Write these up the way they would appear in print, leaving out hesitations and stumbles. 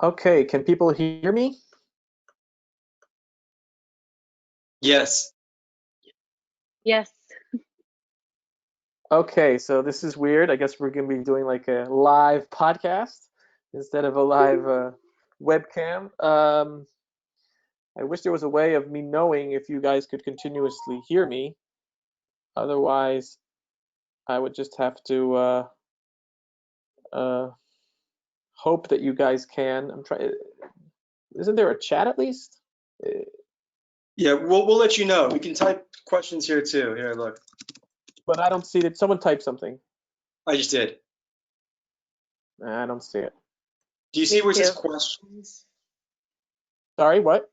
Okay, can people hear me? Yes. Yes. Okay, so this is weird. I guess we're gonna be doing like a live podcast instead of a live webcam. I wish there was a way of me knowing if you guys could continuously hear me. Otherwise, I would just have to uh, hope that you guys can. I'm trying. Isn't there a chat at least? Yeah, we'll let you know. We can type questions here too. Here, look. But I don't see that. Someone type something. I just did. I don't see it. Do you see Me where it says too. questions? Sorry, what?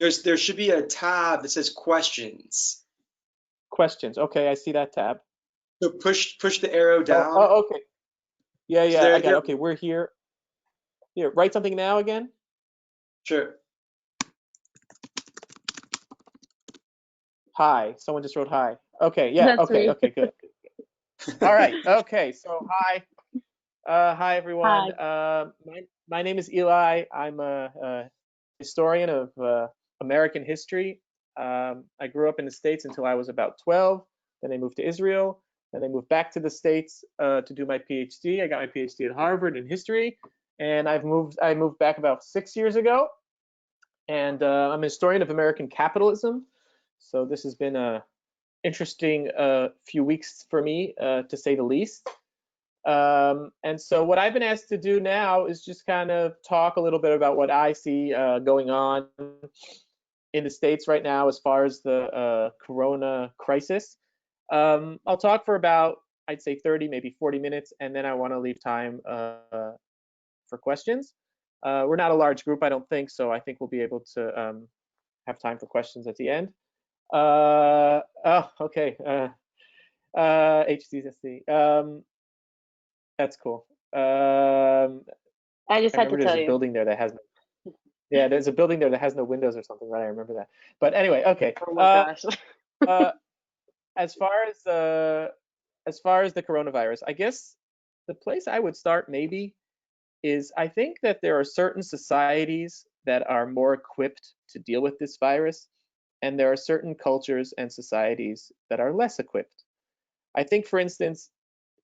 There should be a tab that says questions. Questions. Okay, I see that tab. So push the arrow Oh, down. oh, okay. Yeah, So yeah, I got it. there. Okay, we're here. Here, write something now again. Sure. Hi. Someone just wrote hi. Okay, yeah, That's okay, me. okay, good. All right, okay, so hi. Hi, everyone. Hi. My name is Eli. I'm a historian of American history. I grew up in the States until I was about 12. Then I moved to Israel. Then I moved back to the States to do my PhD. I got my PhD at Harvard in history. And I moved back about 6 years ago. And I'm a historian of American capitalism. So this has been a interesting few weeks for me, to say the least. And so what I've been asked to do now is just kind of talk a little bit about what I see going on in the States right now as far as the corona crisis. I'll talk for about, I'd say 30, maybe 40 minutes, and then I want to leave time for questions. We're not a large group, I don't think, so I think we'll be able to have time for questions at the end. Oh, okay. HTC. That's cool. I just I had to remember there's tell a you. building there that has no, yeah, there's a building there that has no windows or something, right? I remember that. But anyway, okay. Oh my gosh. Uh, as far as the coronavirus, I guess the place I would start maybe is I think that there are certain societies that are more equipped to deal with this virus, and there are certain cultures and societies that are less equipped. I think, for instance,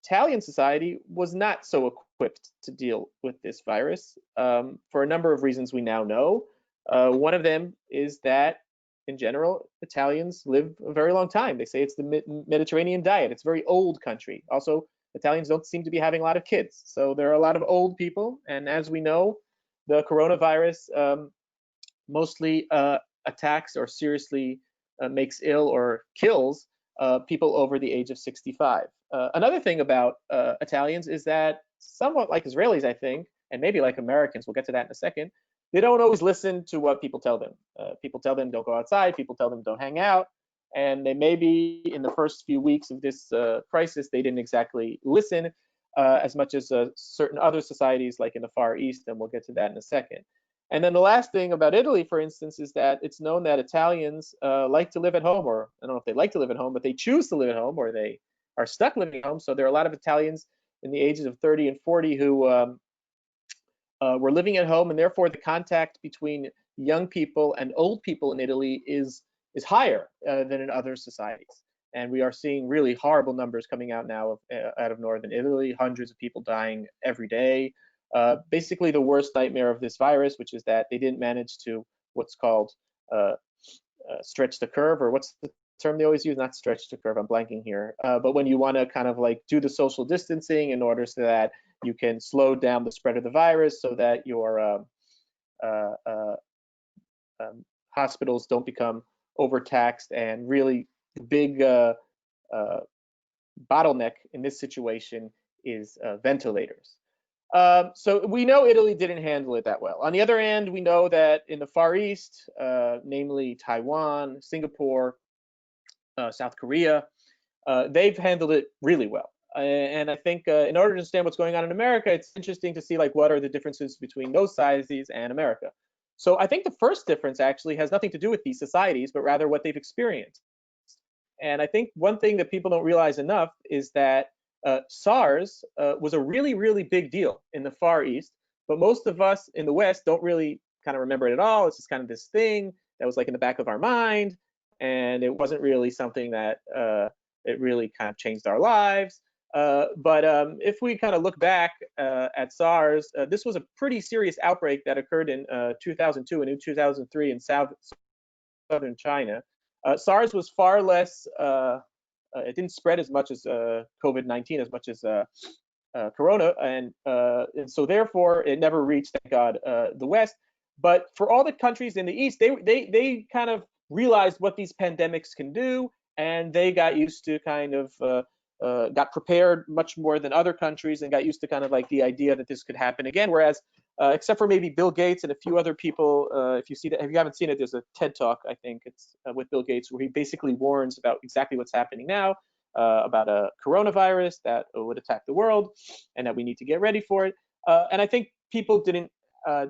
Italian society was not so equipped to deal with this virus for a number of reasons we now know. One of them is that, in general, Italians live a very long time. They say it's the Mediterranean diet. It's a very old country. Also, Italians don't seem to be having a lot of kids. So there are a lot of old people. And as we know, the coronavirus mostly attacks or seriously makes ill or kills people over the age of 65. Another thing about Italians is that, somewhat like Israelis, I think, and maybe like Americans, we'll get to that in a second, they don't always listen to what people tell them. People tell them don't go outside, people tell them don't hang out, and they maybe in the first few weeks of this crisis, they didn't exactly listen as much as certain other societies like in the Far East, and we'll get to that in a second. And then the last thing about Italy, for instance, is that it's known that Italians like to live at home, or I don't know if they like to live at home, but they choose to live at home, or they are stuck living at home. So there are a lot of Italians in the ages of 30 and 40 who were living at home, and therefore the contact between young people and old people in Italy is higher than in other societies. And we are seeing really horrible numbers coming out now out of northern Italy, hundreds of people dying every day. Basically, the worst nightmare of this virus, which is that they didn't manage to what's called uh, stretch the curve, or what's the term they always use? Not stretch the curve, I'm blanking here. But when you want to kind of like do the social distancing in order so that you can slow down the spread of the virus, so that your uh, uh, hospitals don't become overtaxed, and really the big uh, bottleneck in this situation is ventilators. So we know Italy didn't handle it that well. On the other hand, we know that in the Far East, namely Taiwan, Singapore, South Korea, they've handled it really well. And I think in order to understand what's going on in America, it's interesting to see like what are the differences between those societies and America. So I think the first difference actually has nothing to do with these societies, but rather what they've experienced. And I think one thing that people don't realize enough is that SARS was a really, really big deal in the Far East but most of us in the West don't really kind of remember it at all. It's just kind of this thing that was like in the back of our mind, and it wasn't really something that it really kind of changed our lives. But if we kind of look back at SARS, this was a pretty serious outbreak that occurred in 2002 and in 2003 in southern China. SARS was far less, it didn't spread as much as COVID-19, as much as Corona, and so therefore it never reached, thank God, the West. But for all the countries in the East, they kind of realized what these pandemics can do, and they got used to kind of got prepared much more than other countries, and got used to kind of like the idea that this could happen again. Whereas, except for maybe Bill Gates and a few other people, if you see that, if you haven't seen it, there's a TED Talk, I think it's with Bill Gates, where he basically warns about exactly what's happening now, about a coronavirus that would attack the world, and that we need to get ready for it. And I think people didn't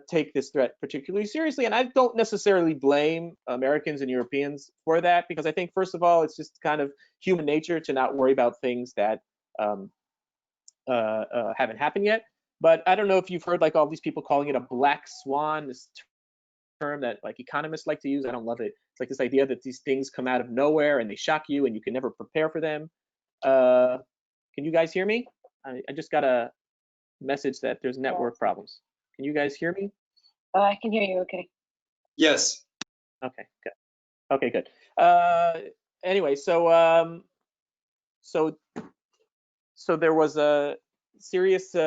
take this threat particularly seriously, and I don't necessarily blame Americans and Europeans for that, because I think, first of all, it's just kind of human nature to not worry about things that haven't happened yet. But I don't know if you've heard like all these people calling it a black swan, this term that like economists like to use. I don't love it. It's like this idea that these things come out of nowhere and they shock you and you can never prepare for them. Can you guys hear me? I just got a message that there's network problems. Can you guys hear me? I can hear you. Okay. Yes. Okay, good. Okay, good. Anyway, so there was a serious. See,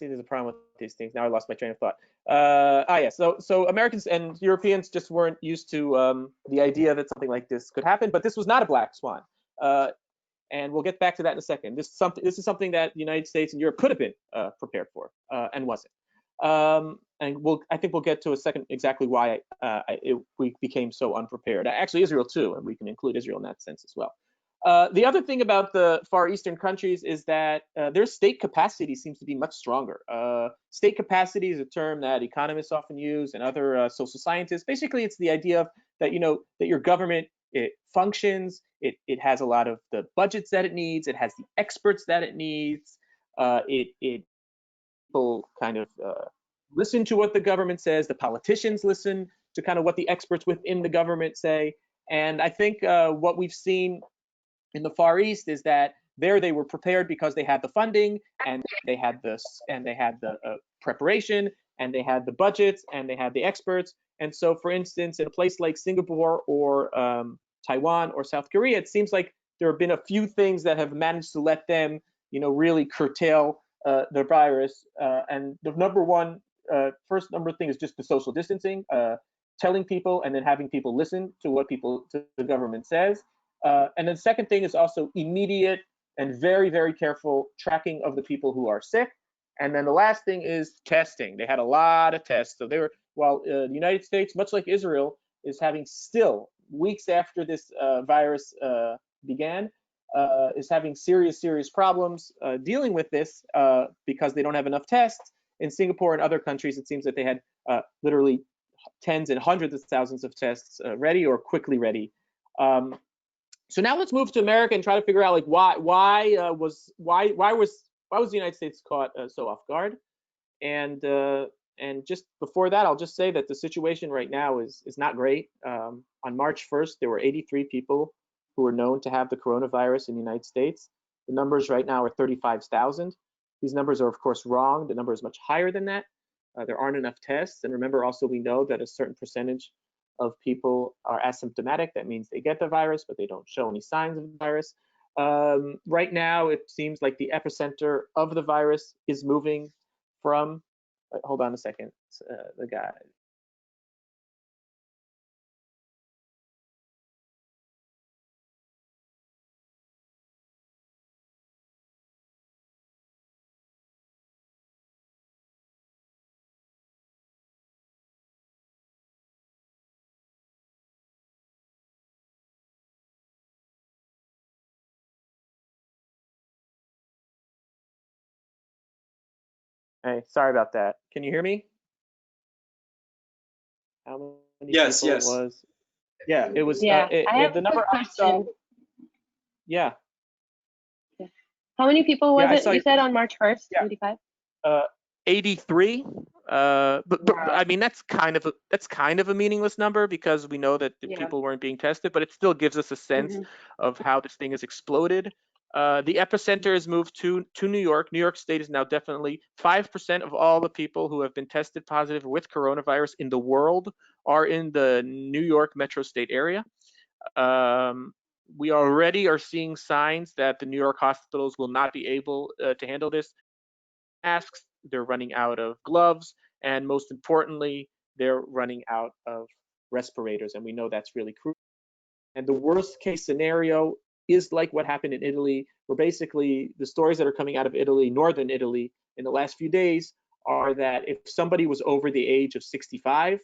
there's a problem with these things. Now I lost my train of thought. Yeah. So Americans and Europeans just weren't used to the idea that something like this could happen. But this was not a black swan. And we'll get back to that in a second. This is something that the United States and Europe could have been prepared for, and wasn't. And I think we'll get to a second exactly why we became so unprepared. Actually, Israel too, and we can include Israel in that sense as well. The other thing about the Far Eastern countries is that their state capacity seems to be much stronger. State capacity is a term that economists often use, and other social scientists. Basically, it's the idea of that that your government, it functions, it has a lot of the budgets that it needs, it has the experts that it needs, people kind of listen to what the government says, the politicians listen to kind of what the experts within the government say. And I think what we've seen in the Far East is that there they were prepared because they had the funding, and they had the preparation, and they had the budgets, and they had the experts. And so, for instance, in a place like Singapore or Taiwan or South Korea, it seems like there have been a few things that have managed to let them, really curtail the virus. And the first number thing is just the social distancing, telling people and then having people listen to what the government says. And then the second thing is also immediate and very, very careful tracking of the people who are sick. And then the last thing is testing. They had a lot of tests. So while the United States, much like Israel, is having still, weeks after this virus began, is having serious problems dealing with this because they don't have enough tests. In Singapore and other countries, it seems that they had literally tens and hundreds of thousands of tests ready or quickly ready. So now let's move to America and try to figure out like why was the United States caught so off guard. And just before that, I'll just say that the situation right now is not great. On March 1st, there were 83 people who were known to have the coronavirus in the United States. The numbers right now are 35,000. These numbers are, of course, wrong. The number is much higher than that. There aren't enough tests. And remember, also, we know that a certain percentage of people are asymptomatic. That means they get the virus, but they don't show any signs of the virus. Right now, it seems like the epicenter of the virus is moving from, hold on a second, the guy. Hey, sorry about that. Can you hear me? How many Yes, people yes. was? Yeah, it was. Yeah, I have the a number quick I saw. question. Yeah. How many people was I it saw you your said question. on March 1st, Yeah. 35? 83. But I mean that's kind of a meaningless number because we know that the Yeah. people weren't being tested, but it still gives us a sense of how this thing has exploded. The epicenter has moved to New York. New York State is now definitely 5% of all the people who have been tested positive with coronavirus in the world are in the New York metro state area. We already are seeing signs that the New York hospitals will not be able to handle this. Masks, they're running out of gloves, and most importantly, they're running out of respirators, and we know that's really crucial. And the worst case scenario is like what happened in Italy, where basically the stories that are coming out of Italy, northern Italy, in the last few days are that if somebody was over the age of 65,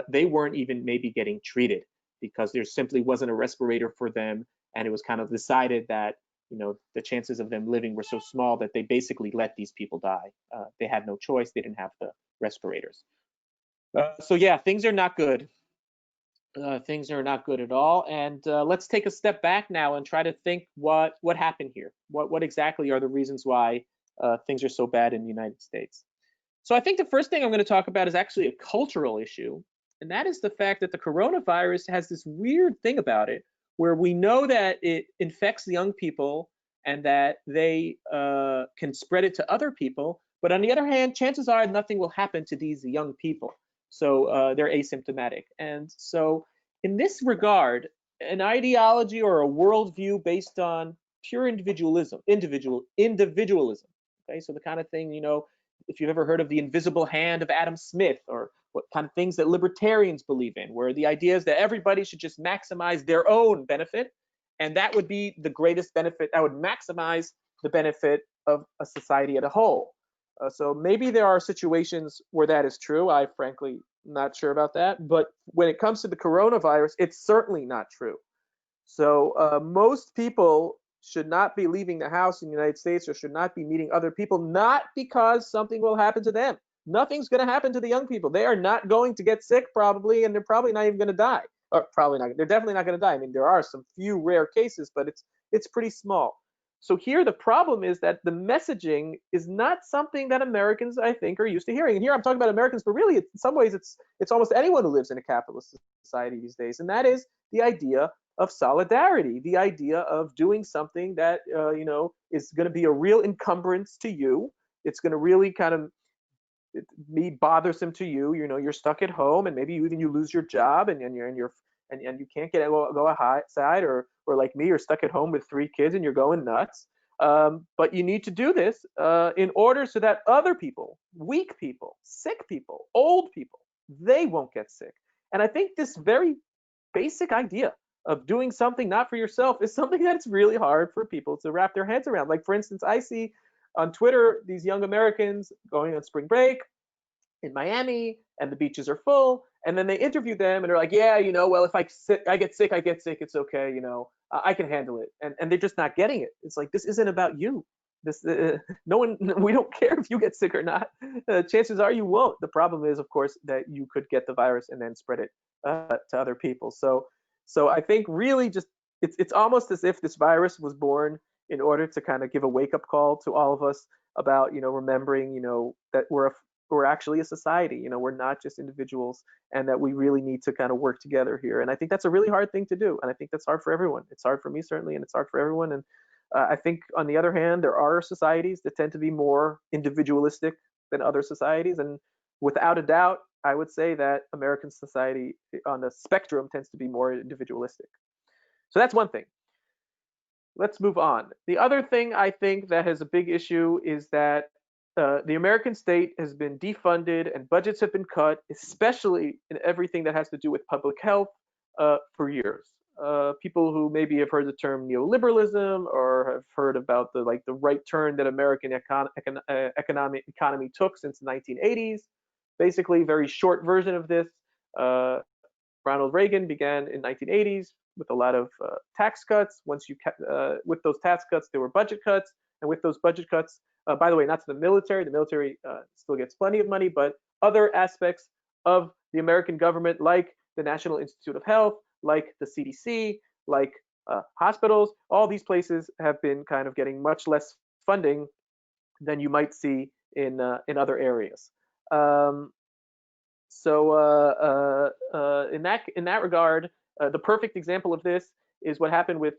they weren't even maybe getting treated because there simply wasn't a respirator for them, and it was kind of decided that the chances of them living were so small that they basically let these people die. They had no choice; they didn't have the respirators. So yeah, things are not good. Things are not good at all. And let's take a step back now and try to think what happened here. What exactly are the reasons why things are so bad in the United States? So I think the first thing I'm going to talk about is actually a cultural issue, and that is the fact that the coronavirus has this weird thing about it, where we know that it infects young people and that they can spread it to other people. But on the other hand, chances are nothing will happen to these young people. So they're asymptomatic. And so in this regard, an ideology or a worldview based on pure individualism, okay, so the kind of thing, if you've ever heard of the invisible hand of Adam Smith, or what kind of things that libertarians believe in, where the idea is that everybody should just maximize their own benefit, and that would be the greatest benefit, that would maximize the benefit of a society as a whole. So maybe there are situations where that is true. I frankly not sure about that. But when it comes to the coronavirus, it's certainly not true. So most people should not be leaving the house in the United States or should not be meeting other people, not because something will happen to them. Nothing's going to happen to the young people. They are not going to get sick probably, and they're probably not even going to die. Or probably not. They're definitely not going to die. I mean, there are some few rare cases, but it's pretty small. So here the problem is that the messaging is not something that Americans, I think, are used to hearing. And here I'm talking about Americans, but really, in some ways, it's almost anyone who lives in a capitalist society these days, and that is the idea of solidarity, the idea of doing something that is going to be a real encumbrance to you. It's going to really kind of be bothersome to you. You're stuck at home, and maybe even you lose your job, and you can't go outside, or like me, you're stuck at home with 3 kids and you're going nuts. But you need to do this in order so that other people, weak people, sick people, old people, they won't get sick. And I think this very basic idea of doing something not for yourself is something that's really hard for people to wrap their heads around. Like, for instance, I see on Twitter these young Americans going on spring break in Miami, and the beaches are full, and then they interview them and they're like, yeah, well, if I get sick, it's okay, I can handle it. And they're just not getting it. It's like, this isn't about you. This no one, we don't care if you get sick or not. Chances are you won't. The problem is, of course, that you could get the virus and then spread it to other people. So I think really just it's almost as if this virus was born in order to kind of give a wake-up call to all of us about remembering that we're actually a society. We're not just individuals, and that we really need to kind of work together here. And I think that's a really hard thing to do, and I think that's hard for everyone. It's hard for me certainly, and it's hard for everyone. And I think on the other hand, there are societies that tend to be more individualistic than other societies, and without a doubt, I would say that American society on the spectrum tends to be more individualistic. So that's one thing. Let's move on. The other thing I think that has a big issue is that the American state has been defunded and budgets have been cut, especially in everything that has to do with public health for years. People who maybe have heard the term neoliberalism or have heard about the right turn that American economy took since the 1980s. Basically, very short version of this. Ronald Reagan began in 1980s with a lot of tax cuts. Once you with those tax cuts, there were budget cuts, and with those budget cuts, by the way, not to the military. The military still gets plenty of money, but other aspects of the American government, like the National Institute of Health, like the CDC, like hospitals, all these places have been kind of getting much less funding than you might see in other areas. In that regard, the perfect example of this is what happened with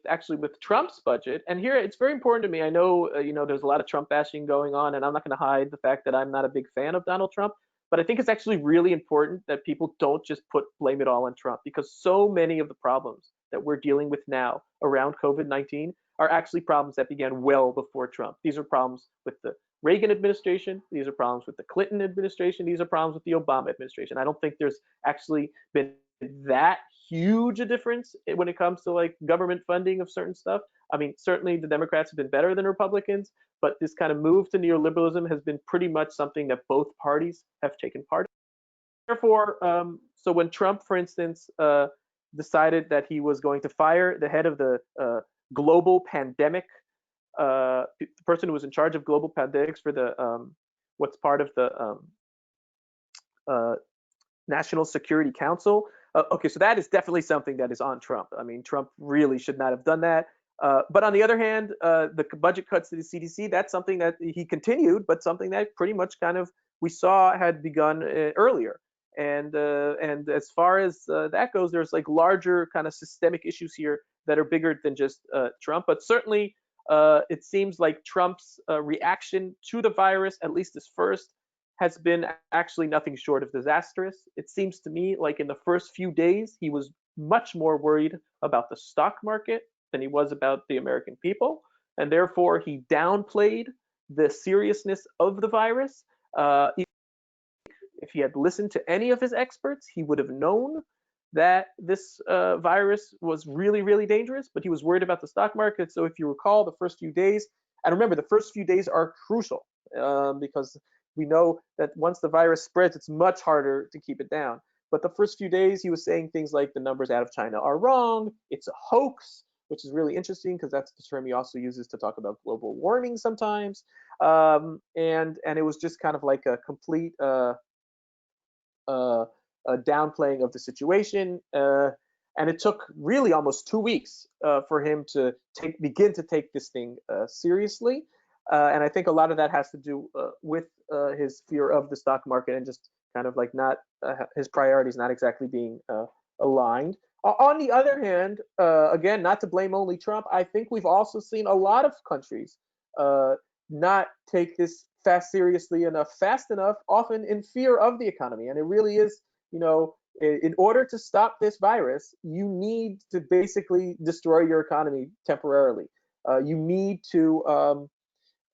Trump's budget. And here it's very important to me. I know there's a lot of Trump bashing going on, and I'm not going to hide the fact that I'm not a big fan of Donald Trump. But I think it's actually really important that people don't just blame it all on Trump, because so many of the problems that we're dealing with now around COVID-19 are actually problems that began well before Trump. These are problems with the Reagan administration. These are problems with the Clinton administration. These are problems with the Obama administration. I don't think there's actually been that huge a difference when it comes to like government funding of certain stuff. I mean, certainly the Democrats have been better than Republicans, but this kind of move to neoliberalism has been pretty much something that both parties have taken part in. Therefore, so when Trump, for instance, decided that he was going to fire the head of the global pandemic, the person who was in charge of global pandemics for the what's part of the National Security Council. Okay, so that is definitely something that is on Trump. I mean, Trump really should not have done that. But on the other hand, the budget cuts to the CDC, that's something that he continued, but something that pretty much kind of we saw had begun earlier. And as far as that goes, there's like larger kind of systemic issues here that are bigger than just Trump. But certainly, it seems like Trump's reaction to the virus, at least his first, has been actually nothing short of disastrous. It seems to me like in the first few days, he was much more worried about the stock market than he was about the American people. And therefore, he downplayed the seriousness of the virus. If he had listened to any of his experts, he would have known that this virus was really, really dangerous, but he was worried about the stock market. So if you recall, the first few days, and remember, the first few days are crucial because we know that once the virus spreads, it's much harder to keep it down. But the first few days, he was saying things like the numbers out of China are wrong, it's a hoax, which is really interesting because that's the term he also uses to talk about global warming sometimes. And it was just kind of like a complete downplaying of the situation. And it took really almost 2 weeks for him to begin to take this thing seriously. And I think a lot of that has to do with his fear of the stock market and just kind of like not his priorities not exactly being aligned. On the other hand, again, not to blame only Trump, I think we've also seen a lot of countries not take this seriously enough, fast enough, often in fear of the economy. And it really is, in order to stop this virus, you need to basically destroy your economy temporarily. You need to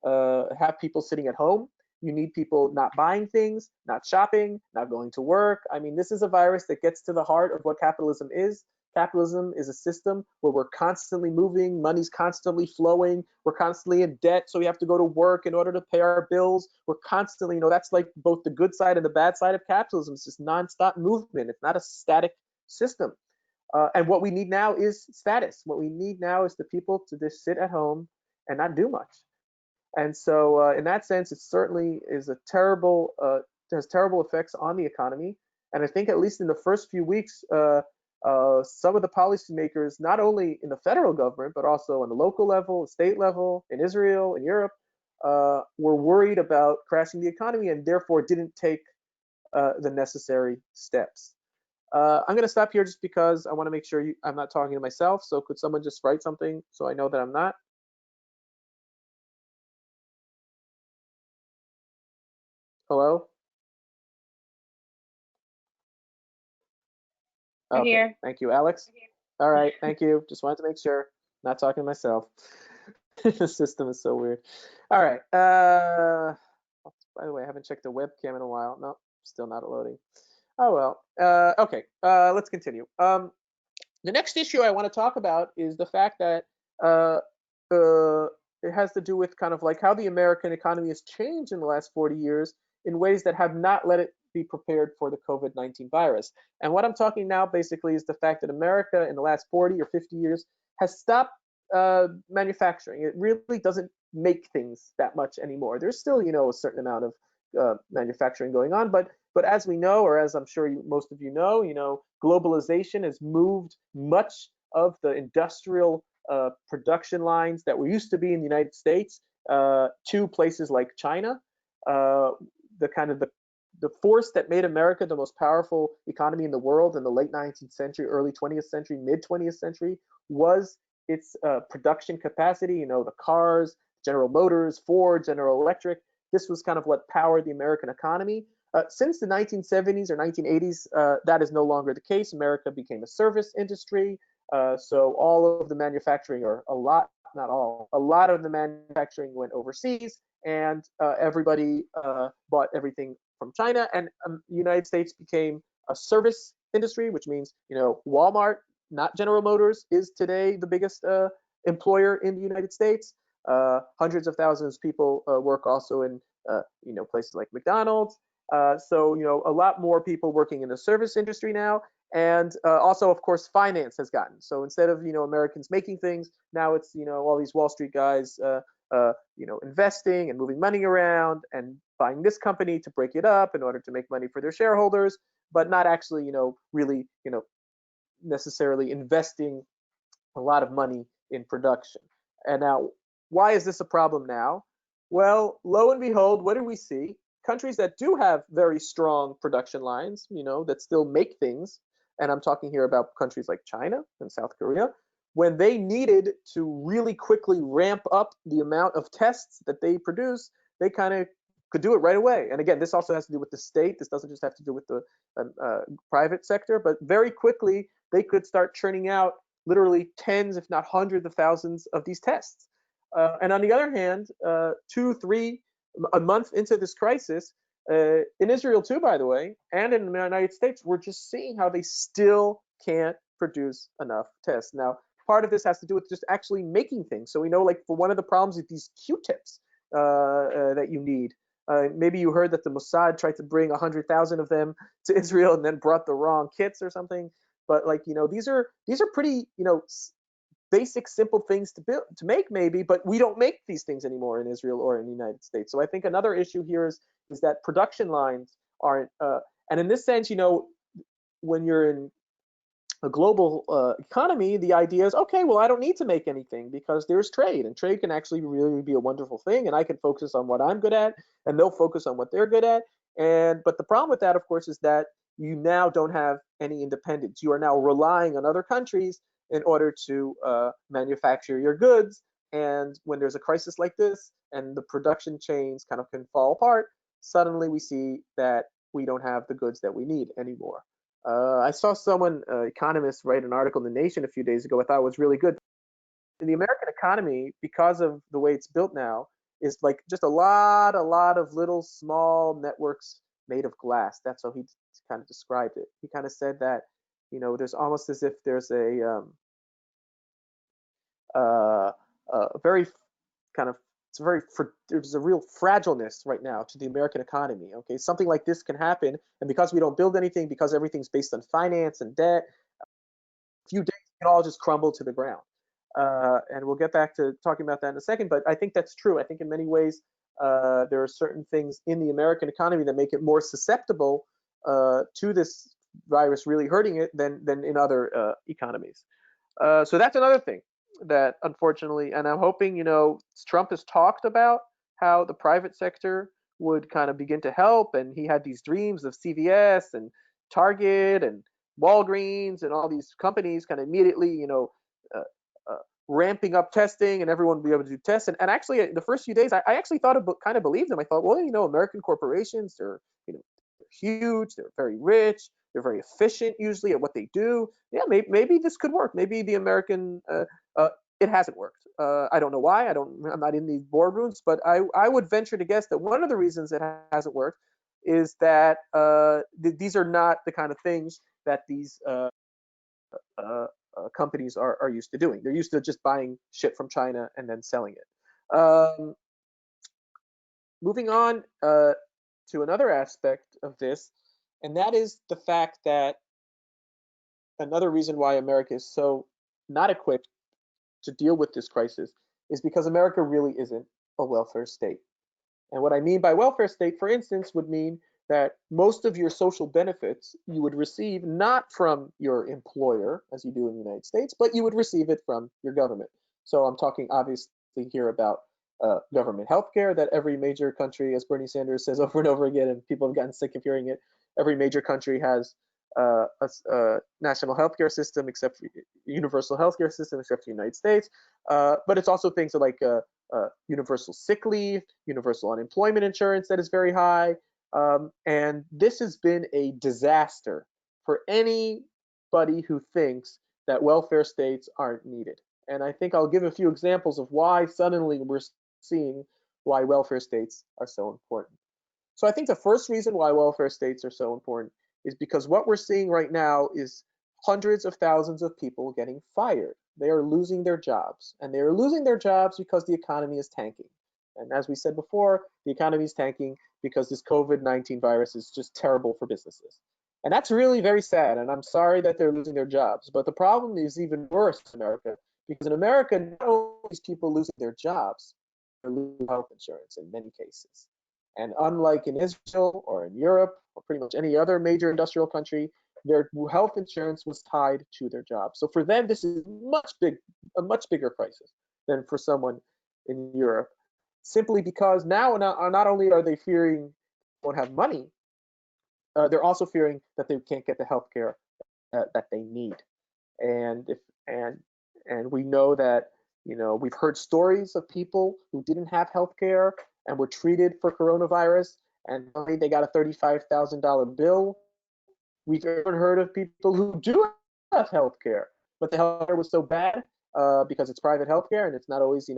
have people sitting at home. You need people not buying things, not shopping, not going to work. I mean, this is a virus that gets to the heart of what capitalism is. Capitalism is a system where we're constantly moving, money's constantly flowing, we're constantly in debt, so we have to go to work in order to pay our bills. We're constantly, that's like both the good side and the bad side of capitalism. It's just nonstop movement. It's not a static system. And what we need now is status. What we need now is the people to just sit at home and not do much. And so in that sense, it certainly is has terrible effects on the economy. And I think at least in the first few weeks, some of the policymakers, not only in the federal government, but also on the local level, state level, in Israel, in Europe, were worried about crashing the economy and therefore didn't take the necessary steps. I'm going to stop here just because I want to make sure I'm not talking to myself. So could someone just write something so I know that I'm not? Hello? I'm here. Thank you, Alex. All right, thank you. Just wanted to make sure. Not talking to myself. The system is so weird. All right. By the way, I haven't checked the webcam in a while. No, still not loading. Oh well. Okay. Let's continue. The next issue I want to talk about is the fact that it has to do with kind of like how the American economy has changed in the last 40 years in ways that have not let it be prepared for the COVID-19 virus. And what I'm talking now basically is the fact that America in the last 40 or 50 years has stopped manufacturing. It really doesn't make things that much anymore. There's still, a certain amount of manufacturing going on, but as we know, or as I'm sure most of you know, globalization has moved much of the industrial production lines that were used to be in the United States to places like China. the kind of the force that made America the most powerful economy in the world in the late 19th century, early 20th century, mid 20th century was its production capacity. You know, the cars, General Motors, Ford, General Electric. This was kind of what powered the American economy. Since the 1970s or 1980s, that is no longer the case. America became a service industry. So all of the manufacturing, or a lot, not all, a lot of the manufacturing went overseas, and everybody bought everything from China. And the United States became a service industry, which means, you know, Walmart, not General Motors, is today the biggest employer in the United States. Hundreds of thousands of people work also in, you know, places like McDonald's. So, you know, a lot more people working in the service industry now. And also, of course, finance has gotten. So instead of, you know, Americans making things, now it's, you know, all these Wall Street guys, you know, investing and moving money around and buying this company to break it up in order to make money for their shareholders, but not actually, you know, really, you know, necessarily investing a lot of money in production. And now, why is this a problem now? Well, lo and behold, what do we see? Countries that do have very strong production lines, you know, that still make things, and I'm talking here about countries like China and South Korea, when they needed to really quickly ramp up the amount of tests that they produce, they kind of could do it right away. And again, this also has to do with the state. This doesn't just have to do with the private sector, but very quickly they could start churning out literally tens, if not hundreds of thousands of these tests. And on the other hand, 2, 3, a month into this crisis, in Israel too, by the way, and in the United States, we're just seeing how they still can't produce enough tests. Now, part of this has to do with just actually making things. So we know, like, for one of the problems with these Q-tips that you need, maybe you heard that the Mossad tried to bring 100,000 of them to Israel and then brought the wrong kits or something. But, like, you know, these are pretty, you know, basic, simple things to build, to make, maybe, but we don't make these things anymore in Israel or in the United States. So I think another issue here is that production lines aren't, and in this sense, you know, when you're in a global economy, the idea is, okay, well, I don't need to make anything because there's trade, and trade can actually really be a wonderful thing, and I can focus on what I'm good at, and they'll focus on what they're good at. And but the problem with that, of course, is that you now don't have any independence. You are now relying on other countries in order to manufacture your goods. And when there's a crisis like this and the production chains kind of can fall apart, suddenly we see that we don't have the goods that we need anymore. I saw someone, economist, write an article in The Nation a few days ago I thought was really good. The American economy, because of the way it's built now, is like just a lot of little small networks made of glass. That's how he kind of described it. He kind of said that, you know, there's almost as if there's a very kind of, there's a real fragileness right now to the American economy. Okay, something like this can happen, and because we don't build anything, because everything's based on finance and debt, a few days it can all just crumble to the ground. And we'll get back to talking about that in a second. But I think that's true. I think in many ways there are certain things in the American economy that make it more susceptible to this virus really hurting it than in other economies. So that's another thing that, unfortunately, and I'm hoping, you know, Trump has talked about how the private sector would kind of begin to help, and he had these dreams of CVS and Target and Walgreens and all these companies kind of immediately, you know, uh, ramping up testing, and everyone would be able to do tests. And actually, the first few days, I actually thought kind of believed them. I thought, well, you know, American corporations, they're, you know, they're huge, they're very rich, they're very efficient usually at what they do. Yeah, maybe this could work. Maybe the American, it hasn't worked. I don't know why. I'm not in these boardrooms, but I would venture to guess that one of the reasons it hasn't worked is that these are not the kind of things that these companies are used to doing. They're used to just buying shit from China and then selling it. Moving on to another aspect of this, and that is the fact that another reason why America is so not equipped to deal with this crisis is because America really isn't a welfare state. And what I mean by welfare state, for instance, would mean that most of your social benefits you would receive not from your employer, as you do in the United States, but you would receive it from your government. So I'm talking obviously here about government healthcare, that every major country, as Bernie Sanders says over and over again, and people have gotten sick of hearing it, every major country has a national healthcare system, except for universal healthcare system, except for the United States. But it's also things like universal sick leave, universal unemployment insurance that is very high. And this has been a disaster for anybody who thinks that welfare states aren't needed. And I think I'll give a few examples of why suddenly we're seeing why welfare states are so important. So I think the first reason why welfare states are so important is because what we're seeing right now is hundreds of thousands of people getting fired. They are losing their jobs, and they are losing their jobs because the economy is tanking. And as we said before, the economy is tanking because this COVID-19 virus is just terrible for businesses. And that's really very sad, and I'm sorry that they're losing their jobs. But the problem is even worse in America, because in America, not only are these people losing their jobs, they're losing health insurance in many cases. And unlike in Israel or in Europe or pretty much any other major industrial country, their health insurance was tied to their job. So for them, this is a much bigger crisis than for someone in Europe, simply because now not only are they fearing they won't have money, they're also fearing that they can't get the health care that they need. And if and we know that, we've heard stories of people who didn't have health care and were treated for coronavirus, and they got a $35,000 bill. We've even heard of people who do have health care, but the health care was so bad because it's private health care and it's not always,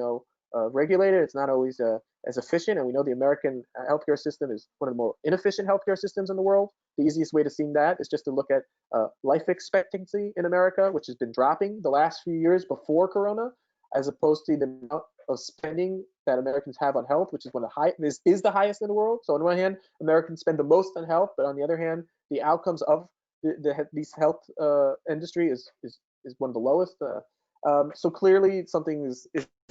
regulated. It's not always as efficient. And we know the American healthcare system is one of the more inefficient healthcare systems in the world. The easiest way to see that is just to look at life expectancy in America, which has been dropping the last few years before Corona, as opposed to the amount of spending that Americans have on health, which is one of the highest in the world. So on one hand, Americans spend the most on health, but on the other hand, the outcomes of these health industry is one of the lowest. So clearly something is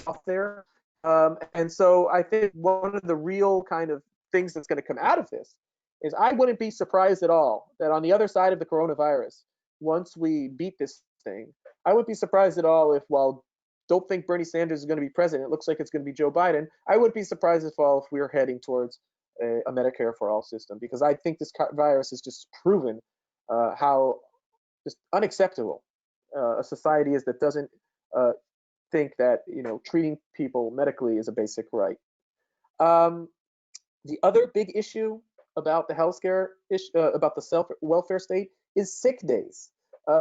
off there. And so I think one of the real kind of things that's going to come out of this is I wouldn't be surprised at all that on the other side of the coronavirus, once we beat this thing, I wouldn't be surprised at all if, while don't think Bernie Sanders is going to be president, it looks like it's going to be Joe Biden, I would be surprised at all if we are heading towards a Medicare for all system, because I think this virus has just proven how just unacceptable a society is that doesn't think that treating people medically is a basic right. The other big issue about the healthcare about the welfare state is sick days.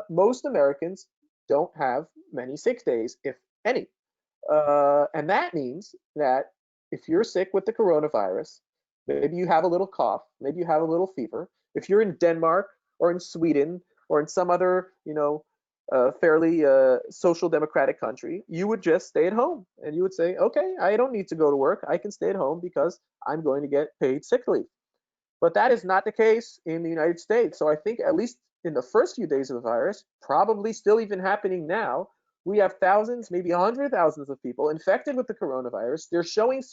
Most Americans don't have many sick days, if any, and that means that if you're sick with the coronavirus, maybe you have a little cough, maybe you have a little fever. If you're in Denmark or in Sweden or in some other, fairly social democratic country, you would just stay at home and you would say, okay, I don't need to go to work. I can stay at home because I'm going to get paid sick leave. But that is not the case in the United States. So I think at least in the first few days of the virus, probably still even happening now, we have thousands, maybe 100,000 of people infected with the coronavirus. They're showing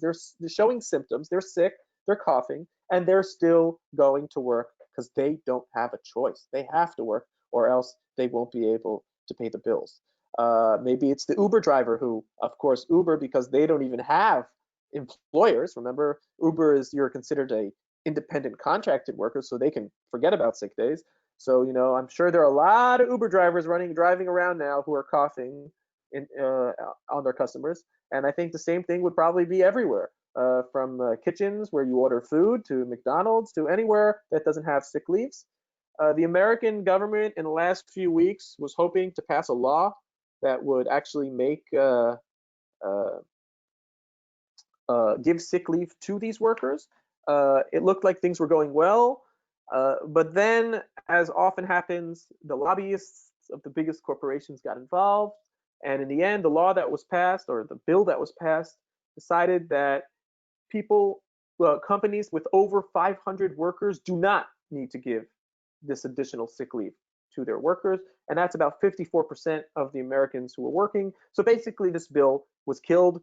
they're showing symptoms, they're sick, they're coughing, and they're still going to work because they don't have a choice. They have to work or else they won't be able to pay the bills. Maybe it's the Uber driver who, of course, Uber, because they don't even have employers. Remember, Uber you're considered a independent contracted worker, so they can forget about sick days. So, I'm sure there are a lot of Uber drivers driving around now who are coughing on their customers. And I think the same thing would probably be everywhere, from kitchens where you order food to McDonald's to anywhere that doesn't have sick leaves. The American government in the last few weeks was hoping to pass a law that would actually give sick leave to these workers. It looked like things were going well, but then, as often happens, the lobbyists of the biggest corporations got involved, and in the end, the law that was passed, or the bill that was passed, decided that companies with over 500 workers do not need to give this additional sick leave to their workers, and that's about 54% of the Americans who were working. So basically, this bill was killed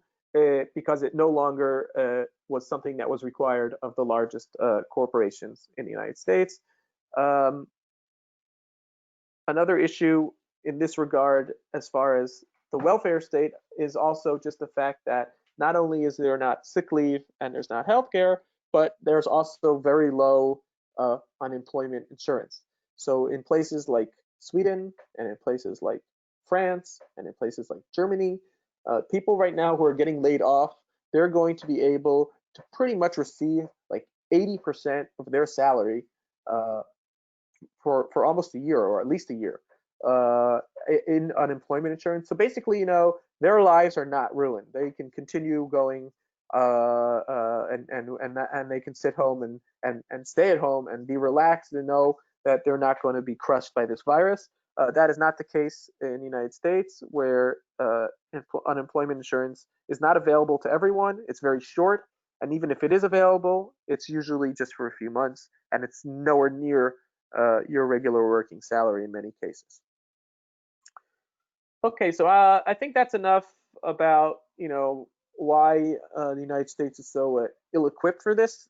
because it no longer was something that was required of the largest corporations in the United States. Another issue in this regard, as far as the welfare state, is also just the fact that not only is there not sick leave and there's not health care, but there's also very low unemployment insurance. So in places like Sweden and in places like France and in places like Germany, people right now who are getting laid off, they're going to be able to pretty much receive like 80% of their salary uh, for almost a year or at least a year uh, in unemployment insurance. So basically, their lives are not ruined. They can continue going and they can sit home and stay at home and be relaxed and know that they're not going to be crushed by this virus. That is not the case in the United States, where unemployment insurance is not available to everyone. It's very short, and even if it is available, it's usually just for a few months, and it's nowhere near your regular working salary in many cases. Okay, so I think that's enough about why the United States is so ill-equipped for this.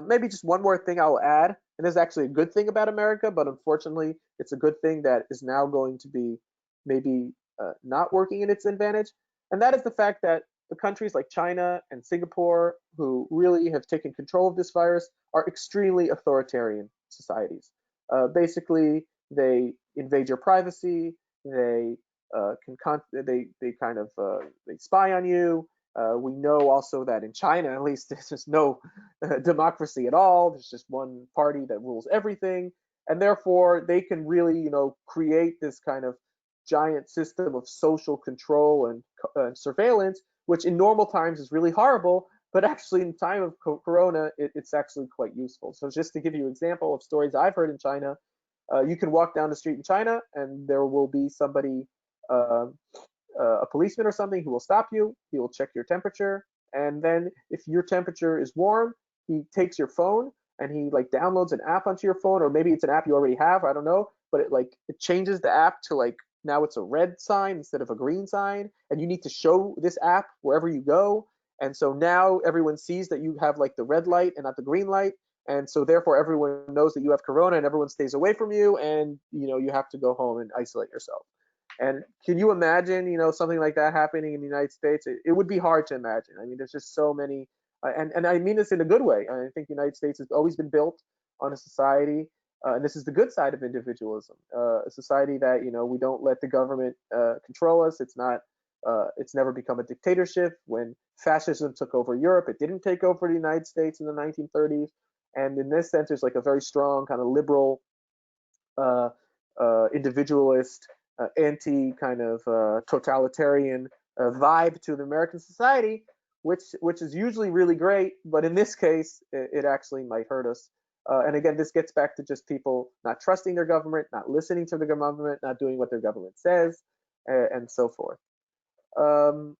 Maybe just one more thing I'll add, and this is actually a good thing about America, but unfortunately, it's a good thing that is now going to be maybe not working in its advantage, and that is the fact that the countries like China and Singapore, who really have taken control of this virus, are extremely authoritarian societies. Basically, they invade your privacy. They they kind of they spy on you. We know also that in China, at least, there's just no democracy at all. There's just one party that rules everything, and therefore they can really, create this kind of giant system of social control and surveillance, which in normal times is really horrible. But actually, in time of Corona, it's actually quite useful. So just to give you an example of stories I've heard in China, you can walk down the street in China, and there will be somebody, uh, a policeman or something, who will stop you. He will check your temperature, and then if your temperature is warm, he takes your phone and he like downloads an app onto your phone, or maybe it's an app you already have. I don't know, but it changes the app to like now it's a red sign instead of a green sign, and you need to show this app wherever you go. And so now everyone sees that you have like the red light and not the green light, and so therefore everyone knows that you have corona and everyone stays away from you, and you have to go home and isolate yourself. And can you imagine, something like that happening in the United States? It would be hard to imagine. I mean, there's just so many, and I mean this in a good way. I think the United States has always been built on a society, and this is the good side of individualism, a society that we don't let the government control us. It's never become a dictatorship. When fascism took over Europe, it didn't take over the United States in the 1930s. And in this sense, there's like a very strong kind of liberal, uh, individualist, anti kind of totalitarian vibe to the American society, which is usually really great, but in this case, it actually might hurt us. And again, this gets back to just people not trusting their government, not listening to the government, not doing what their government says, and so forth. Um,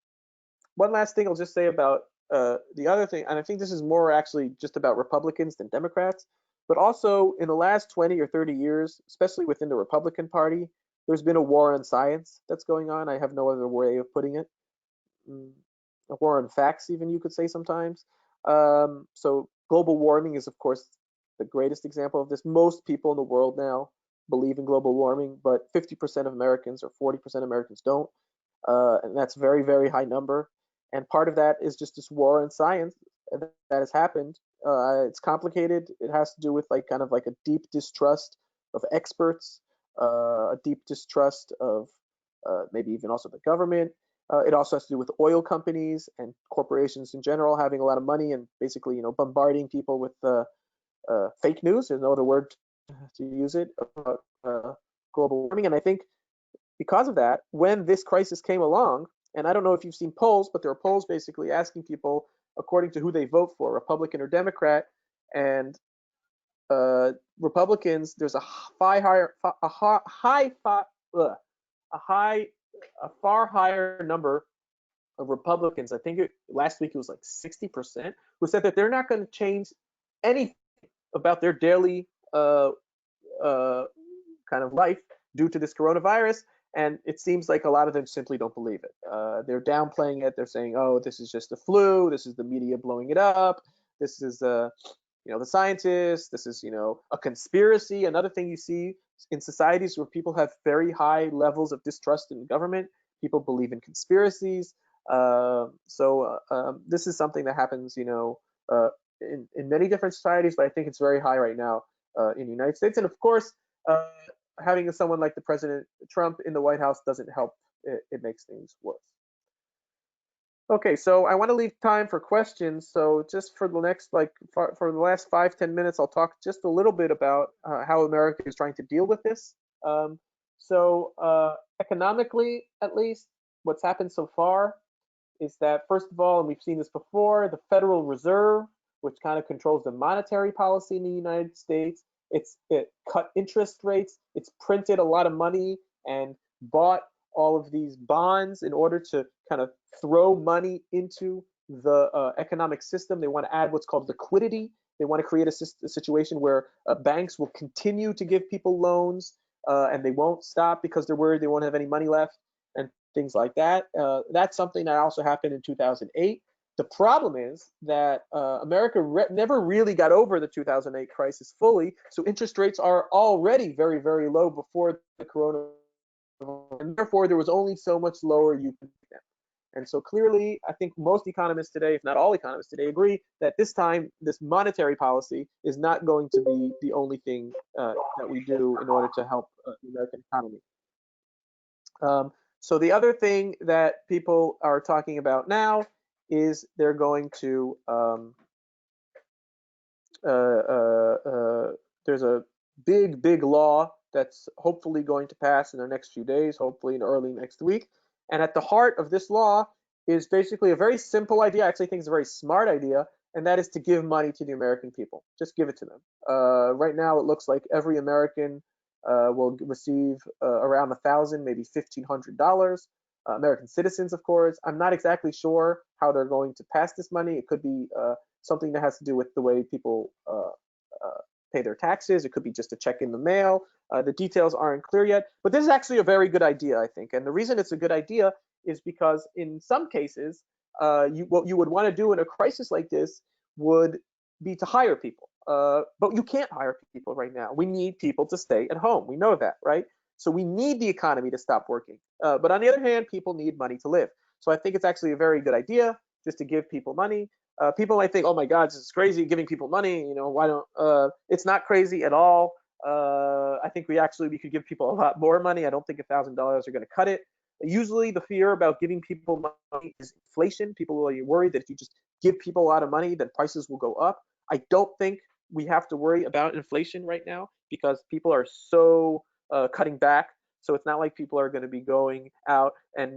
One last thing I'll just say about the other thing, and I think this is more actually just about Republicans than Democrats, but also in the last 20 or 30 years, especially within the Republican Party, there's been a war on science that's going on. I have no other way of putting it. A war on facts, even, you could say sometimes. So global warming is, of course, the greatest example of this. Most people in the world now believe in global warming, but 50% of Americans or 40% of Americans don't. And that's a very, very high number. And part of that is just this war on science that has happened. It's complicated. It has to do with like kind of like a deep distrust of experts, a deep distrust of maybe even also the government. It also has to do with oil companies and corporations in general having a lot of money and basically, bombarding people with fake news. There's no other word to use it about global warming. And I think because of that, when this crisis came along, and I don't know if you've seen polls, but there are polls basically asking people according to who they vote for, Republican or Democrat, and Republicans, there's a far higher number of Republicans. I think last week it was like 60%, who said that they're not going to change anything about their daily uh, kind of life due to this coronavirus. And it seems like a lot of them simply don't believe it. They're downplaying it. They're saying, "Oh, this is just a flu. This is the media blowing it up. This is the scientists. This is a conspiracy." Another thing you see in societies where people have very high levels of distrust in government, people believe in conspiracies. This is something that happens, in many different societies, but I think it's very high right now in the United States. And of course, uh, having someone like the President Trump in the White House doesn't help. It makes things worse. Okay, so I want to leave time for questions. So just for the next, for the last 5-10 minutes, I'll talk just a little bit about how America is trying to deal with this. Um, Economically, at least, what's happened so far is that, first of all, and we've seen this before, the Federal Reserve, which kind of controls the monetary policy in the United States, it cut interest rates, it's printed a lot of money and bought all of these bonds in order to kind of throw money into the economic system. They want to add what's called liquidity. They want to create a situation where banks will continue to give people loans and they won't stop because they're worried they won't have any money left and things like that. That's something that also happened in 2008. The problem is that America never really got over the 2008 crisis fully, so interest rates are already very, very low before the coronavirus, and therefore there was only so much lower you could get them. And so clearly, I think most economists today, if not all economists today, agree that this time, this monetary policy is not going to be the only thing that we do in order to help the American economy. So the other thing that people are talking about now is they're going to, there's a big, big law that's hopefully going to pass in the next few days, hopefully in early next week. And at the heart of this law is basically a very simple idea. I actually think it's a very smart idea, and that is to give money to the American people. Just give it to them. Right now, it looks like every American will receive around $1,000, maybe $1,500. American citizens, of course. I'm not exactly sure how they're going to pass this money. It could be something that has to do with the way people pay their taxes. It could be just a check in the mail. The details aren't clear yet, but this is actually a very good idea, I think. And the reason it's a good idea is because in some cases, what you would want to do in a crisis like this would be to hire people. But you can't hire people right now. We need people to stay at home. We know that, right? So we need the economy to stop working. But on the other hand, people need money to live. So I think it's actually a very good idea just to give people money. People might think, oh my God, this is crazy, giving people money. Why don't? It's not crazy at all. I think we could give people a lot more money. I don't think $1,000 are going to cut it. Usually, the fear about giving people money is inflation. People are worried that if you just give people a lot of money, then prices will go up. I don't think we have to worry about inflation right now because people are so cutting back. So it's not like people are going to be going out and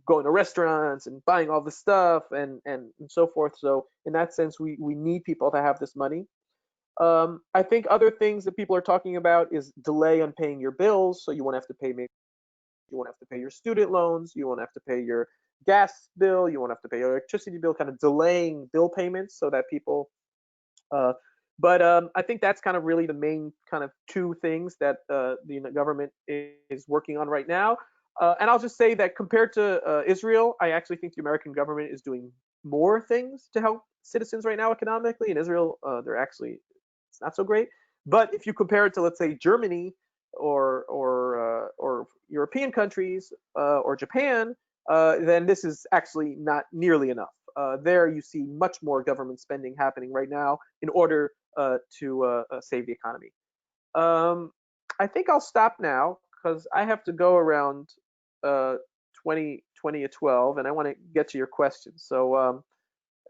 going to restaurants and buying all this stuff and so forth. So in that sense, we need people to have this money. I think other things that people are talking about is delay on paying your bills. So you won't have to pay you won't have to pay your student loans. You won't have to pay your gas bill. You won't have to pay your electricity bill. Kind of delaying bill payments so that people. But I think that's kind of really the main kind of two things that the government is working on right now. And I'll just say that compared to Israel, I actually think the American government is doing more things to help citizens right now economically. In Israel, it's not so great. But if you compare it to, let's say, Germany or European countries or Japan, then this is actually not nearly enough. There you see much more government spending happening right now in order to save the economy. I think I'll stop now because I have to go around 20 to 12, and I want to get to your questions. So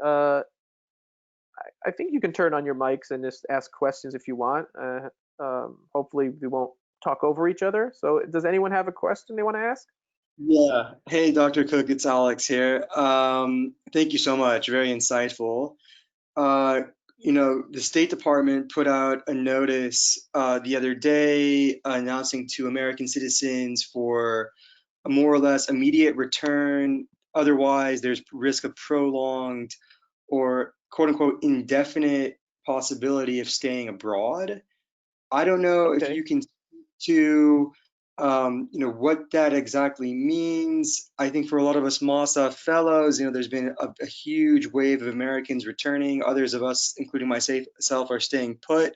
I think you can turn on your mics and just ask questions if you want. Hopefully we won't talk over each other. So does anyone have a question they want to ask? Yeah. Hey, Dr. Cook, it's Alex here. Thank you so much. Very insightful. The State Department put out a notice the other day announcing to American citizens for a more or less immediate return. Otherwise, there's risk of prolonged or quote unquote indefinite possibility of staying abroad. I don't know if Okay. you can to what that exactly means. I think for a lot of us Masa fellows, there's been a huge wave of Americans returning. Others of us, including myself, are staying put.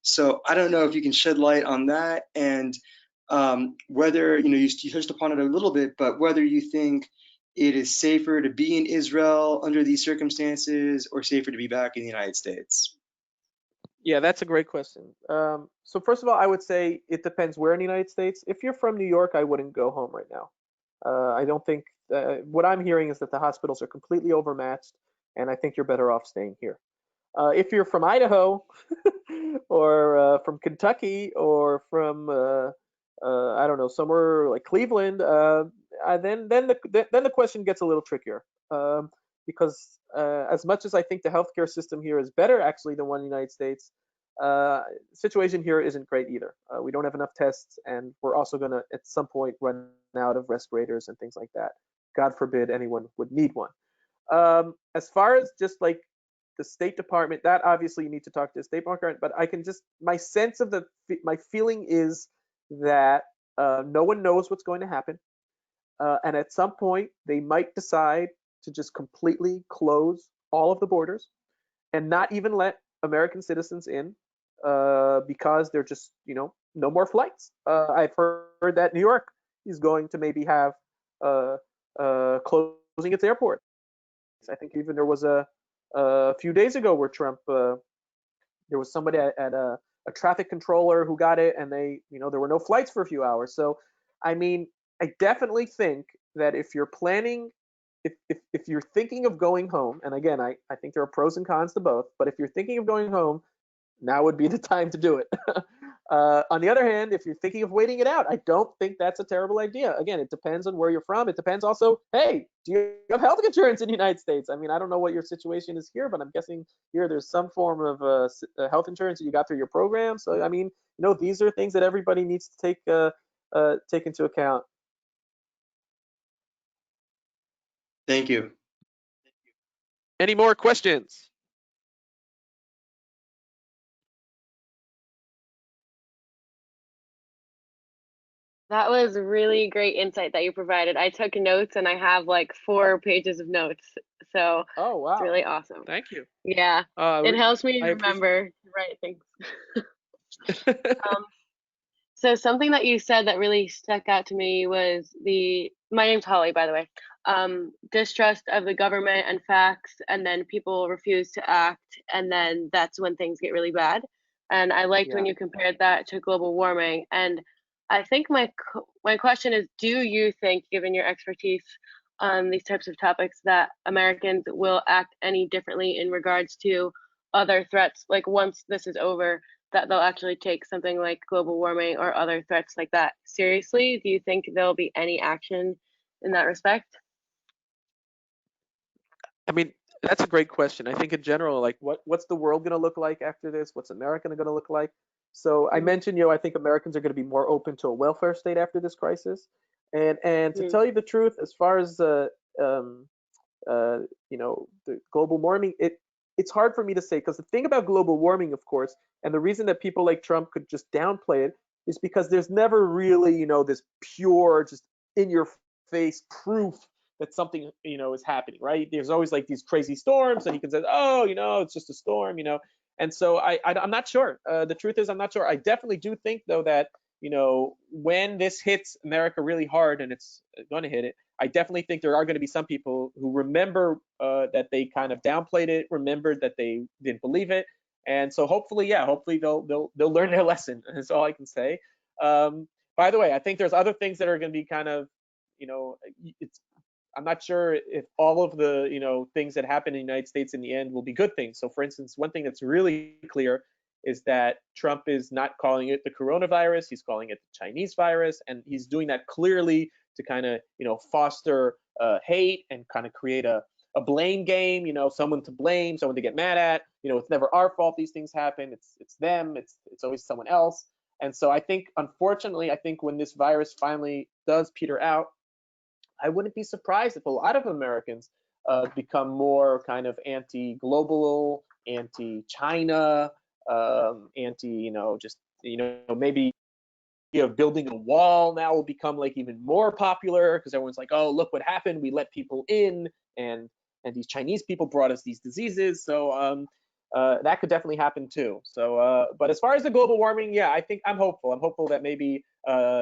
So I don't know if you can shed light on that and whether you touched upon it a little bit, but whether you think it is safer to be in Israel under these circumstances or safer to be back in the United States? Yeah, that's a great question. So first of all, I would say it depends where in the United States. If you're from New York, I wouldn't go home right now. I don't think what I'm hearing is that the hospitals are completely overmatched, and I think you're better off staying here. If you're from Idaho or from Kentucky or from I don't know, somewhere like Cleveland, then the question gets a little trickier, because as much as I think the healthcare system here is better actually than one in the United States, situation here isn't great either. We don't have enough tests, and we're also going to at some point run out of respirators and things like that. God forbid anyone would need one. As far as just like the State Department, that obviously you need to talk to the State Department, but I can just, my sense of my feeling is that no one knows what's going to happen. And at some point, they might decide to just completely close all of the borders and not even let American citizens in, because they're just, no more flights. I've heard that New York is going to maybe have closing its airport. I think even there was a few days ago where Trump, there was somebody at a traffic controller who got it, and there were no flights for a few hours. So, I mean, I definitely think that if you're planning, if you're thinking of going home, and again, I think there are pros and cons to both, but if you're thinking of going home, now would be the time to do it. On the other hand, if you're thinking of waiting it out, I don't think that's a terrible idea. Again, it depends on where you're from. It depends also, hey, do you have health insurance in the United States? I mean, I don't know what your situation is here, but I'm guessing here there's some form of health insurance that you got through your program. So, I mean, these are things that everybody needs to take into account. Thank you. Any more questions? That was really great insight that you provided. I took notes and I have like 4 pages of notes. So Oh, wow. it's really awesome. Thank you. Yeah. It helps me I remember to write things. So something that you said that really stuck out to me was my name's Holly, by the way. Distrust of the government and facts, and then people refuse to act, and then that's when things get really bad. And I liked when Yeah. you compared that to global warming. And I think my question is, do you think, given your expertise on these types of topics, that Americans will act any differently in regards to other threats, like once this is over, that they'll actually take something like global warming or other threats like that seriously? Do you think there'll be any action in that respect? I mean, that's a great question. I think in general, like what's the world going to look like after this? What's America going to look like? So I mentioned, I think Americans are going to be more open to a welfare state after this crisis. And to tell you the truth, as far as um, the global warming, it's hard for me to say, because the thing about global warming, of course, and the reason that people like Trump could just downplay it is because there's never really, this pure, just in your face proof that something, is happening, right? There's always like these crazy storms, and he can say, oh, it's just a storm, And so I'm not sure. The truth is, I'm not sure. I definitely do think, though, that when this hits America really hard, and it's going to hit it, I definitely think there are going to be some people who remember that they kind of downplayed it, remembered that they didn't believe it, and so hopefully, yeah, hopefully they'll learn their lesson. That's all I can say. By the way, I think there's other things that are going to be kind of, it's I'm not sure if all of the things that happen in the United States in the end will be good things. So, for instance, one thing that's really clear is that Trump is not calling it the coronavirus; he's calling it the Chinese virus, and he's doing that clearly to kind of foster hate and kind of create a blame game. Someone to blame, someone to get mad at. It's never our fault these things happen. It's them. It's always someone else. And so I think, unfortunately, I think when this virus finally does peter out, I wouldn't be surprised if a lot of Americans become more kind of anti-global, anti-China, anti, just maybe building a wall now will become like even more popular because everyone's like, oh, look what happened, we let people in, and these Chinese people brought us these diseases. So that could definitely happen too. So, but as far as the global warming, yeah, I think I'm hopeful. I'm hopeful that maybe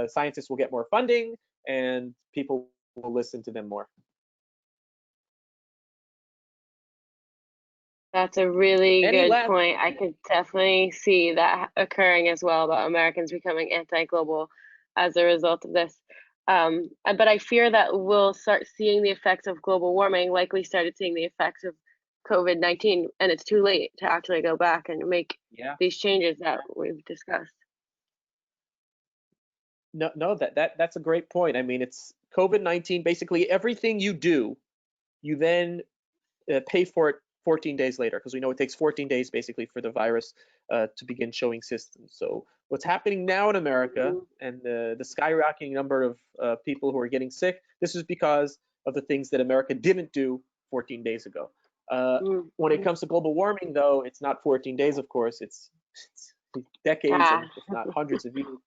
scientists will get more funding and people will listen to them more. That's a really Any good last? point. I could definitely see that occurring as well about Americans becoming anti-global as a result of this. But I fear that we'll start seeing the effects of global warming like we started seeing the effects of COVID-19, and it's too late to actually go back and make Yeah. these changes that we've discussed. No, that's a great point. I mean, it's COVID-19. Basically, everything you do, you then pay for it 14 days later, because we know it takes 14 days basically for the virus to begin showing symptoms. So what's happening now in America Mhm. and the skyrocketing number of people who are getting sick, this is because of the things that America didn't do 14 days ago. When it Mhm. comes to global warming, though, it's not 14 days, of course. It's decades Ah, and if not hundreds of years.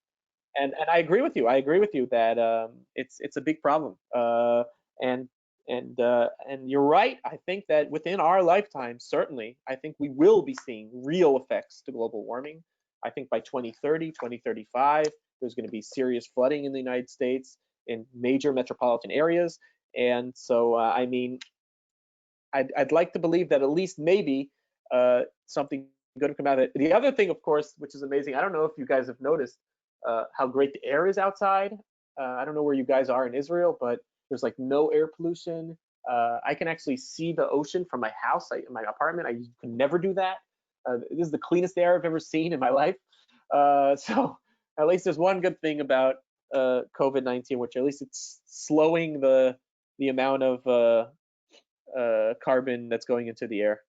And I agree with you. I agree with you that it's a big problem. And and you're right. I think that within our lifetime, certainly, I think we will be seeing real effects to global warming. I think by 2030, 2035, there's going to be serious flooding in the United States in major metropolitan areas. And so, I mean, I'd like to believe that at least maybe something good will come out of it. The other thing, of course, which is amazing, I don't know if you guys have noticed how great the air is outside. I don't know where you guys are in Israel, but there's like no air pollution. I can actually see the ocean from my house, in my apartment. I could never do that. This is the cleanest air I've ever seen in my life. So at least there's one good thing about COVID-19, which at least it's slowing the amount of carbon that's going into the air.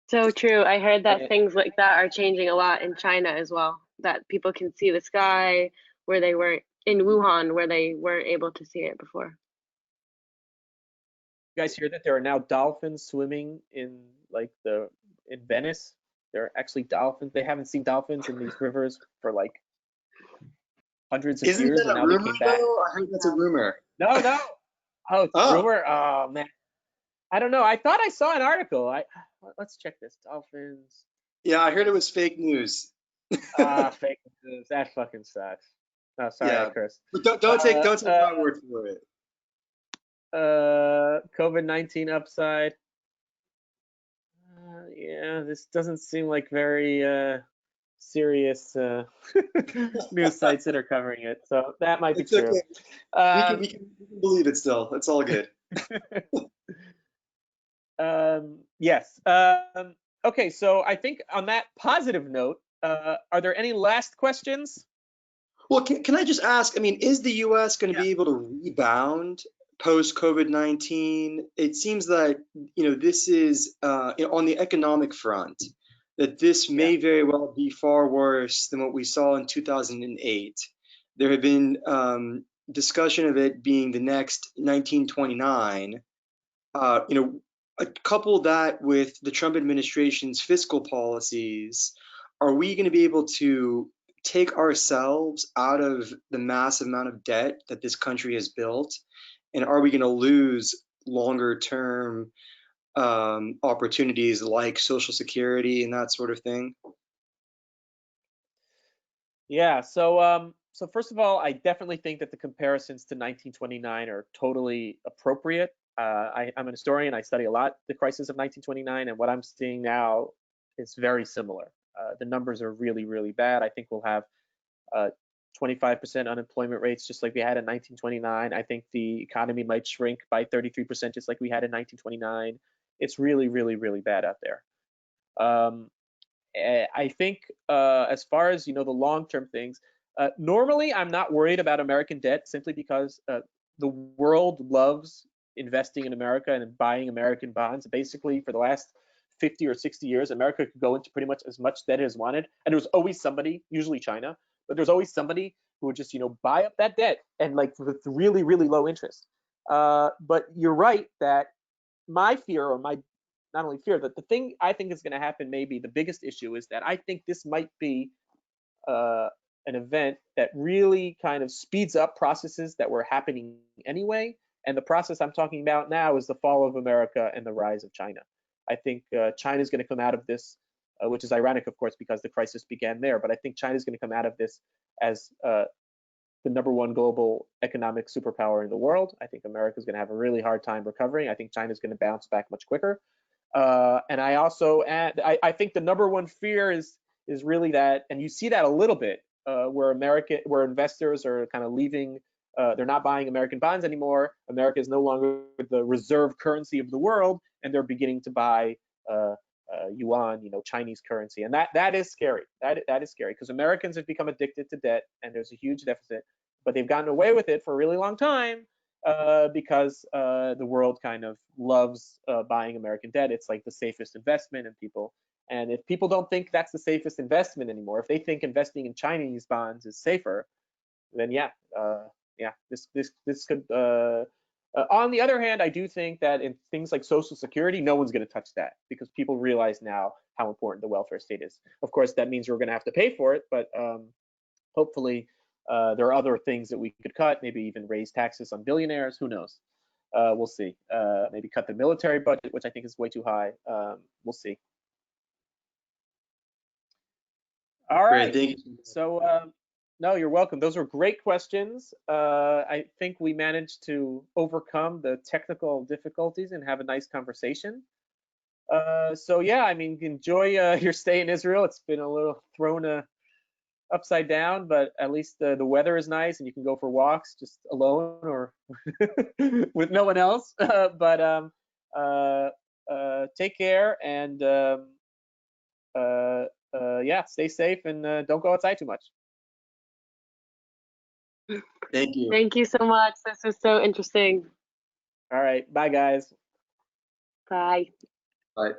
so true. I heard that And things like that are changing a lot in China as well, that people can see the sky where they weren't in Wuhan, where they weren't able to see it before. you guys hear that there are now dolphins swimming in in Venice? There are actually dolphins. They haven't seen dolphins in these rivers for like hundreds of Isn't years, that and a now they rumor came back. though? I heard that's a rumor. No, no. Oh, it's a Oh, rumor. Oh man, I don't know. I thought I saw an article. Let's check this. Dolphins. yeah, I heard it was fake news. Fake news. That fucking sucks. Oh, sorry, I Yeah, cursed. but don't take Uh, don't take uh, my word for it. COVID-19 upside. Yeah, this doesn't seem like very serious news sites that are covering it, so that might be It's true. okay. Um, We can believe it still. It's all good. yes. Okay, so I think on that positive note, are there any last questions? Well, can I just ask? I mean, is the U.S. going to Yeah. be able to rebound post COVID-19? It seems that this is on the economic front that this Yeah. may very well be far worse than what we saw in 2008. There had been discussion of it being the next 1929. Couple that with the Trump administration's fiscal policies, are we going to be able to take ourselves out of the massive amount of debt that this country has built? And are we going to lose longer term opportunities like Social Security and that sort of thing? Yeah. So first of all, I definitely think that the comparisons to 1929 are totally appropriate. I'm an historian. I study a lot the crisis of 1929, and what I'm seeing now is very similar. The numbers are really, really bad. I think we'll have 25% unemployment rates, just like we had in 1929. I think the economy might shrink by 33%, just like we had in 1929. It's really, really, really bad out there. Um, I think as far as the long-term things, normally I'm not worried about American debt simply because the world loves investing in America and buying American bonds. Basically, for the last 50 or 60 years, America could go into pretty much as much debt as wanted, and there was always somebody, usually China, but there's always somebody who would just buy up that debt and like with really, really low interest. But you're right that my fear, or my not only fear, that the thing I think is going to happen, maybe the biggest issue, is that I think this might be uh, an event that really kind of speeds up processes that were happening anyway. And the process I'm talking about now is the fall of America and the rise of China. I think China is going to come out of this, which is ironic, of course, because the crisis began there. But I think China is going to come out of this as the #1 global economic superpower in the world. I think America is going to have a really hard time recovering. I think China is going to bounce back much quicker. And I also add, I think the number one fear is really that, and you see that a little bit, where investors are kind of leaving. They're not buying American bonds anymore. America is no longer the reserve currency of the world, and they're beginning to buy yuan, Chinese currency, and that is scary. That is scary because Americans have become addicted to debt, and there's a huge deficit, but they've gotten away with it for a really long time because the world kind of loves buying American debt. It's like the safest investment, and if people don't think that's the safest investment anymore, if they think investing in Chinese bonds is safer, then yeah, this could. On the other hand, I do think that in things like Social Security, no one's going to touch that because people realize now how important the welfare state is. Of course, that means we're going to have to pay for it, but hopefully there are other things that we could cut, maybe even raise taxes on billionaires. Who knows? We'll see. Maybe cut the military budget, which I think is way too high. We'll see. All right. Great, thank you. So, no, you're welcome. Those were great questions. I think we managed to overcome the technical difficulties and have a nice conversation. So yeah, I mean, enjoy your stay in Israel. It's been a little thrown upside down, but at least the weather is nice and you can go for walks just alone or with no one else. But take care and yeah, stay safe and don't go outside too much. Thank you. Thank you so much. This was so interesting. All right, bye guys. Bye. Bye.